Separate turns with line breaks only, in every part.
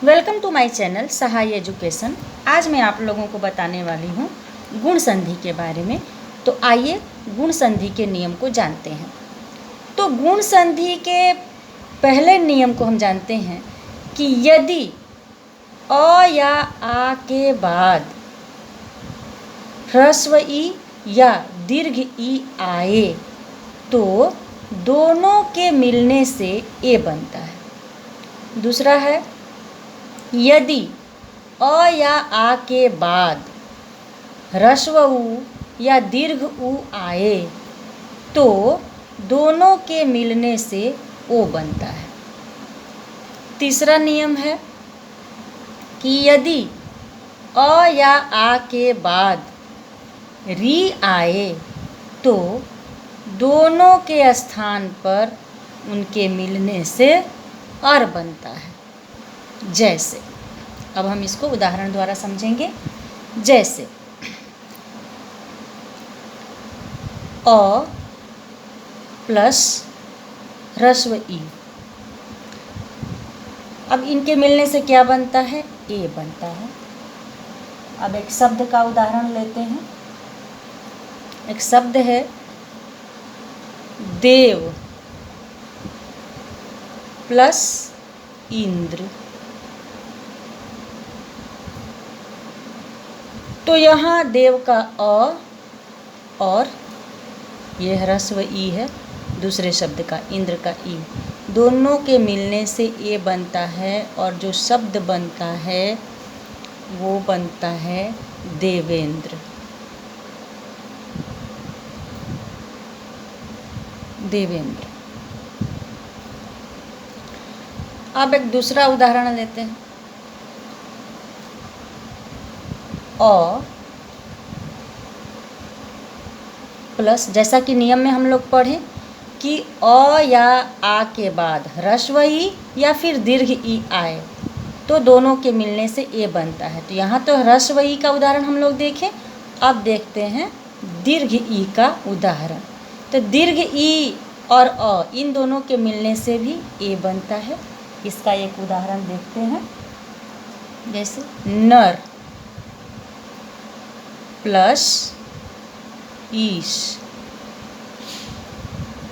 Welcome to my channel Sahay education. आज मैं आप लोगों को बताने वाली हूँ गुण संधि के बारे में। तो आइए गुण संधि के नियम को जानते हैं। तो गुण संधि के पहले नियम को हम जानते हैं कि यदि अ या आ के बाद ह्रस्व ई या दीर्घ ई आए तो दोनों के मिलने से ए बनता है। दूसरा है यदि अ या आ के बाद ह्रस्व उ या दीर्घ उ आए तो दोनों के मिलने से ओ बनता है। तीसरा नियम है कि यदि अ या आ के बाद री आए तो दोनों के स्थान पर उनके मिलने से अर बनता है। जैसे अब हम इसको उदाहरण द्वारा समझेंगे। जैसे अ प्लस ह्रस्व ई, अब इनके मिलने से क्या बनता है? ए बनता है। अब एक शब्द का उदाहरण लेते हैं। एक शब्द है देव प्लस इंद्र। तो यहाँ देव का अ और ये ह्रस्व ई है, दूसरे शब्द का इंद्र का ई, दोनों के मिलने से ए बनता है और जो शब्द बनता है वो बनता है देवेंद्र। देवेंद्र। अब एक दूसरा उदाहरण लेते हैं। अ प्लस, जैसा कि नियम में हम लोग पढ़े कि अ या आ के बाद ह्रस्व ई या फिर दीर्घ ई आए तो दोनों के मिलने से ए बनता है। तो यहाँ तो ह्रस्व ई का उदाहरण हम लोग देखें। अब देखते हैं दीर्घ ई का उदाहरण। तो दीर्घ ई और अ इन दोनों के मिलने से भी ए बनता है। इसका एक उदाहरण देखते हैं। जैसे नर प्लस ईश।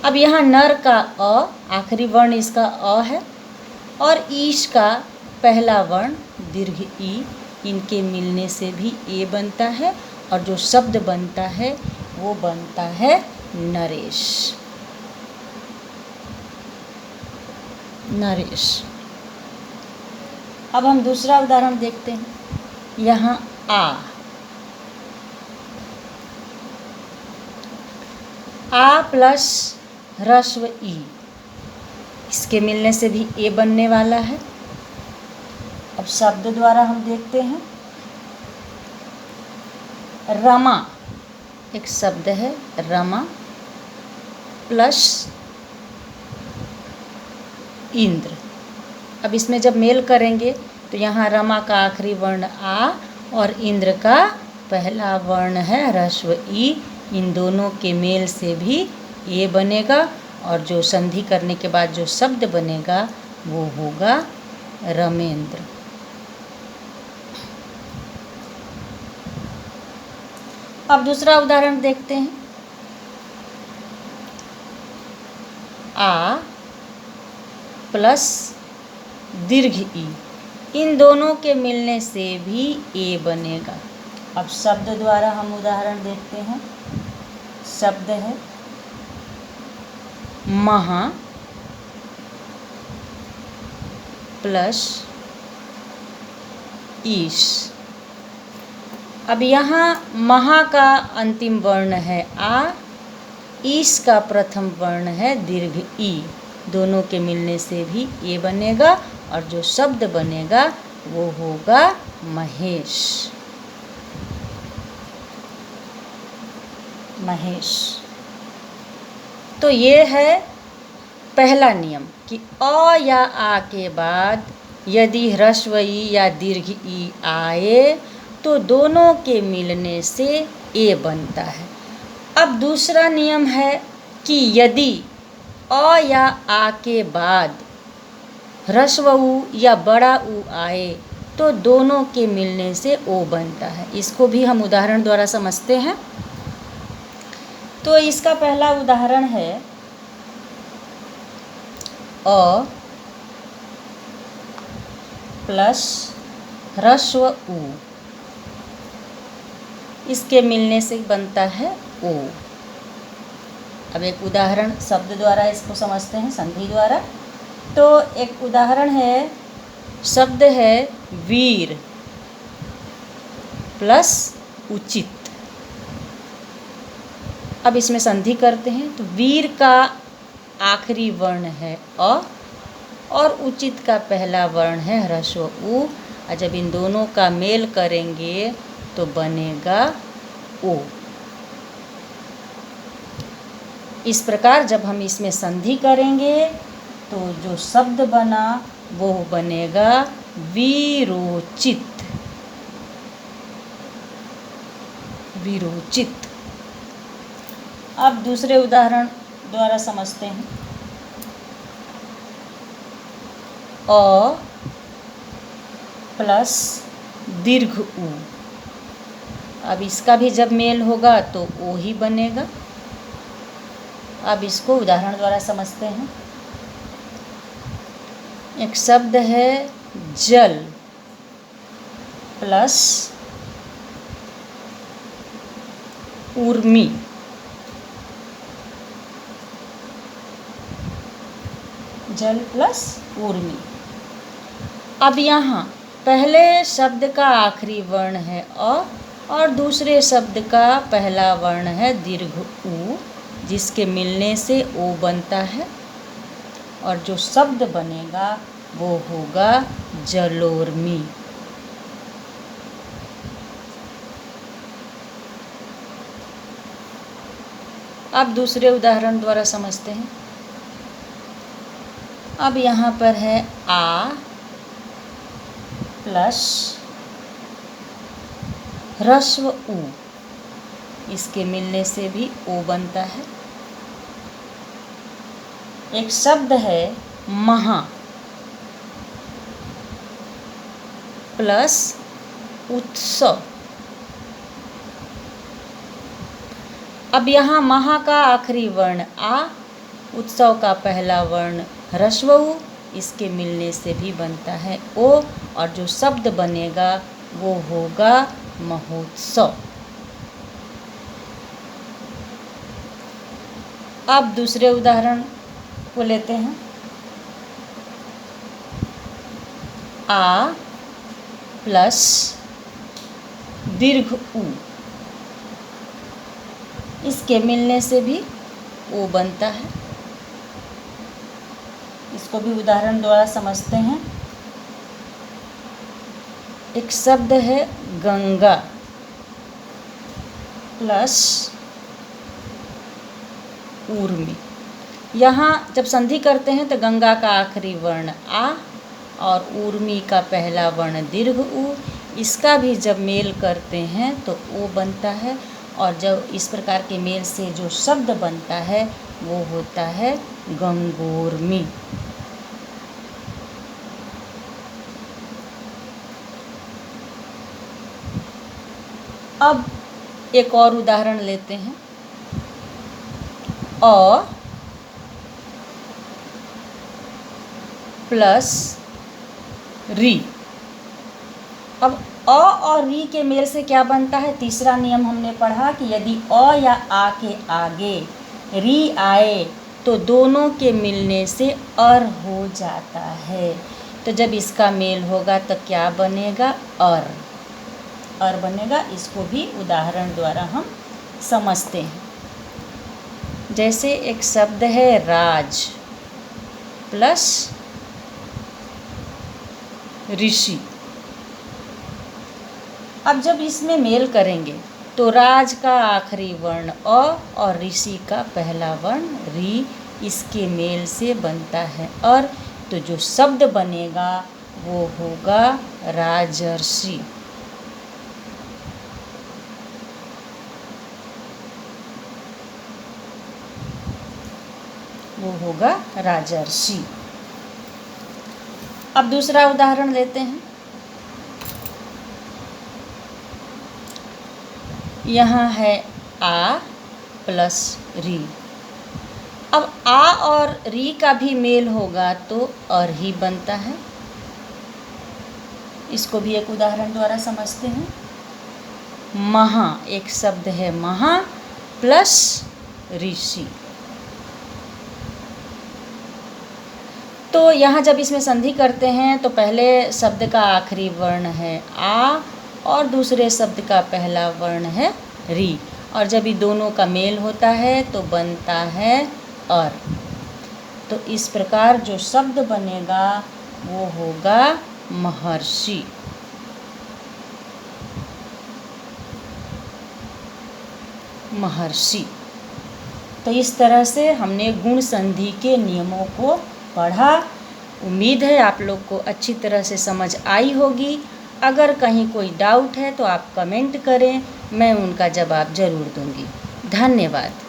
अब यहाँ नर का अ, आखिरी वर्ण इसका अ है और ईश का पहला वर्ण दीर्घ ई, इनके मिलने से भी ए बनता है और जो शब्द बनता है वो बनता है नरेश। नरेश। अब हम दूसरा उदाहरण देखते हैं। यहाँ आ प्लस ह्रस्व ई, इसके मिलने से भी ए बनने वाला है। अब शब्द द्वारा हम देखते हैं। रमा, एक शब्द है रमा प्लस इंद्र। अब इसमें जब मेल करेंगे तो यहाँ रमा का आखिरी वर्ण आ और इंद्र का पहला वर्ण है ह्रस्व ई, इन दोनों के मेल से भी ए बनेगा और जो संधि करने के बाद जो शब्द बनेगा वो होगा रमेंद्र। अब दूसरा उदाहरण देखते हैं। आ प्लस दीर्घ ई, इन दोनों के मिलने से भी ए बनेगा। अब शब्द द्वारा हम उदाहरण देखते हैं। शब्द है महा प्लस ईश। अब यहाँ महा का अंतिम वर्ण है आ, ईश का प्रथम वर्ण है दीर्घ ई, दोनों के मिलने से भी ए बनेगा और जो शब्द बनेगा वो होगा महेश। महेश। तो ये है पहला नियम कि अ या आ के बाद यदि ह्रस्व ई या दीर्घ ई आए तो दोनों के मिलने से ए बनता है। अब दूसरा नियम है कि यदि अ या आ के बाद ह्रस्व ऊ या बड़ा ऊ आए तो दोनों के मिलने से ओ बनता है। इसको भी हम उदाहरण द्वारा समझते हैं। तो इसका पहला उदाहरण है अ प्लस ह्रस्व ऊ, इसके मिलने से बनता है ओ। अब एक उदाहरण शब्द द्वारा इसको समझते हैं, संधि द्वारा। तो एक उदाहरण है, शब्द है वीर प्लस उचित। अब इसमें संधि करते हैं। तो वीर का आखिरी वर्ण है अ और उचित का पहला वर्ण है ह्रस्व ऊ, और जब इन दोनों का मेल करेंगे तो बनेगा ओ। इस प्रकार जब हम इसमें संधि करेंगे तो जो शब्द बना वो बनेगा वीरोचित। वीरोचित। अब दूसरे उदाहरण द्वारा समझते हैं। अ प्लस दीर्घ ऊ, अब इसका भी जब मेल होगा तो ओ ही बनेगा। अब इसको उदाहरण द्वारा समझते हैं। एक शब्द है जल प्लस उर्मी। जल प्लस उर्मी। अब यहाँ पहले शब्द का आखिरी वर्ण है अ और दूसरे शब्द का पहला वर्ण है दीर्घ ऊ, जिसके मिलने से ओ बनता है, और जो शब्द बनेगा वो होगा जलोर्मी। अब दूसरे उदाहरण द्वारा समझते हैं। अब यहाँ पर है आ प्लस ह्रस्व ऊ, इसके मिलने से भी ओ बनता है। एक शब्द है महा प्लस उत्सव। अब यहाँ महा का आखिरी वर्ण आ, उत्सव का पहला वर्ण ह्रस्व ऊ, इसके मिलने से भी बनता है ओ, और जो शब्द बनेगा वो होगा महोत्सव। अब दूसरे उदाहरण को लेते हैं। आ प्लस दीर्घ ऊ, इसके मिलने से भी ओ बनता है। इसको भी उदाहरण द्वारा समझते हैं। एक शब्द है गंगा प्लस ऊर्मी। यहाँ जब संधि करते हैं तो गंगा का आखिरी वर्ण आ और ऊर्मी का पहला वर्ण दीर्घ ऊ, इसका भी जब मेल करते हैं तो ओ बनता है, और जब इस प्रकार के मेल से जो शब्द बनता है वो होता है गंगोर्मी। अब एक और उदाहरण लेते हैं। अ प्लस री। अब अ और री के मेल से क्या बनता है? तीसरा नियम हमने पढ़ा कि यदि अ या आ के आगे री आए तो दोनों के मिलने से अर हो जाता है। तो जब इसका मेल होगा तो क्या बनेगा? अर। अर बनेगा। इसको भी उदाहरण द्वारा हम समझते हैं। जैसे एक शब्द है राज प्लस ऋषि। अब जब इसमें मेल करेंगे तो राज का आखिरी वर्ण अ और ऋषि का पहला वर्ण री, इसके मेल से बनता है अर। तो जो शब्द बनेगा वो होगा राजर्षि। वो होगा राजर्षि। अब दूसरा उदाहरण लेते हैं। यहाँ है आ प्लस री। अब आ और री का भी मेल होगा तो अर ही बनता है। इसको भी एक उदाहरण द्वारा समझते हैं। महा, एक शब्द है महा प्लस ऋषि। तो यहाँ जब इसमें संधि करते हैं तो पहले शब्द का आखिरी वर्ण है आ और दूसरे शब्द का पहला वर्ण है री, और जब ये दोनों का मेल होता है तो बनता है अर। तो इस प्रकार जो शब्द बनेगा वो होगा महर्षि। महर्षि। तो इस तरह से हमने गुण संधि के नियमों को पढ़ा। उम्मीद है आप लोग को अच्छी तरह से समझ आई होगी। अगर कहीं कोई डाउट है तो आप कमेंट करें, मैं उनका जवाब ज़रूर दूंगी। धन्यवाद।